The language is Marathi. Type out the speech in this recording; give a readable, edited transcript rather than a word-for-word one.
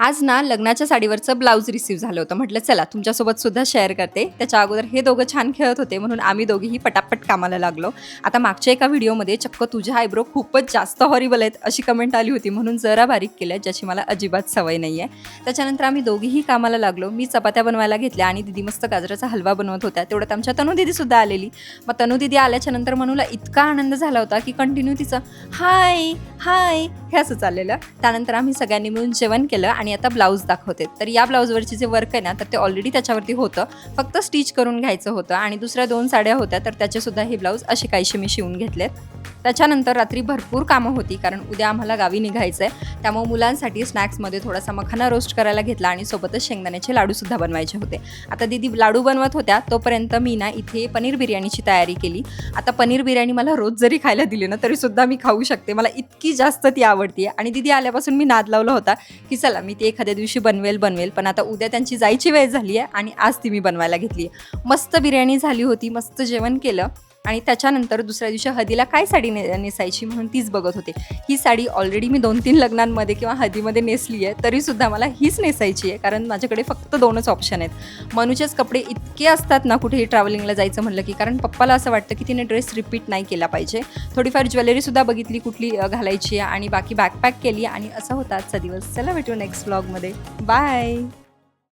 आज ना लग्नाच्या साडीवरचं ब्लाऊज रिसीव्ह झालं होतं. म्हटलं चला तुमच्यासोबत सुद्धा शेअर करते. त्याच्या अगोदर हे दोघं छान खेळत होते म्हणून आम्ही दोघेही पटापट कामाला लागलो. आता मागच्या एका व्हिडिओमध्ये चक्क तुझ्या आयब्रो खूपच जास्त हॉरिबल आहेत अशी कमेंट आली होती म्हणून जरा बारीक केल्या, ज्याची मला अजिबात सवय नाही आहे. त्याच्यानंतर आम्ही दोघेही कामाला लागलो. मी चपात्या बनवायला घेतल्या आणि दीदी मस्त गाजराचा हलवा बनवत होत्या. तेवढ्यात आमच्या तनू दीदीसुद्धा आलेली. मग तनू दीदी आल्याच्यानंतर मनूला इतका आनंद झाला होता की कंटिन्यू तिचं हाय हाय हे असं चाललेलं. त्यानंतर आम्ही सगळ्यांनी मिळून जेवण केलं आणि आता ब्लाऊज दाखवते. तर या ब्लाऊजवरचे जे वर्क आहे ना तर ते ऑलरेडी त्याच्यावरती होतं, फक्त स्टिच करून घ्यायचं होतं. आणि दुसऱ्या 2 साड्या होत्या तर त्याचेसुद्धा हे ब्लाऊज असे काहीसे मी शिवून घेतलेत. त्याच्यानंतर रात्री भरपूर कामं होती कारण उद्या आम्हाला गावी निघायचं आहे. त्यामुळे मुलांसाठी स्नॅक्समध्ये थोडासा मखाना रोस्ट करायला घेतला आणि सोबतच शेंगदाण्याचे लाडूसुद्धा बनवायचे होते. आता दीदी लाडू बनवत होत्या तोपर्यंत मी ना इथे पनीर बिर्याणीची तयारी केली. आता पनीर बिर्याणी मला रोज जरी खायला दिली ना तरीसुद्धा मी खाऊ शकते. मला इतकी जास्त ती आवडते आणि दीदी आल्यापासून मी नाद लावला होता की चला मी ती एखाद्या दिवशी बनवेल. पण आता उद्या त्यांची जायची वेळ झाली आहे आणि आज ती मी बनवायला घेतली आहे. मस्त बिर्याणी झाली होती, मस्त जेवण केलं आणि त्याच्यानंतर दुसऱ्या दिवशी हळदीला काय साडी नेसायची म्हणून तीच बघत होते. ही साडी ऑलरेडी मी 2-3 लग्नांमध्ये किंवा हळदीमध्ये नेसली आहे, तरीसुद्धा मला हीच नेसायची आहे कारण माझ्याकडे फक्त 2च ऑप्शन आहेत. मनूचेच कपडे इतके असतात ना कुठेही ट्रॅव्हलिंगला जायचं म्हटलं की, कारण पप्पाला असं वाटतं की तिने ड्रेस रिपीट नाही केला पाहिजे. थोडीफार ज्वेलरीसुद्धा बघितली कुठली घालायची आहे आणि बाकी बॅकपॅक केली आणि असा होता आजचा दिवस. चला भेटू नेक्स्ट व्लॉगमध्ये. बाय.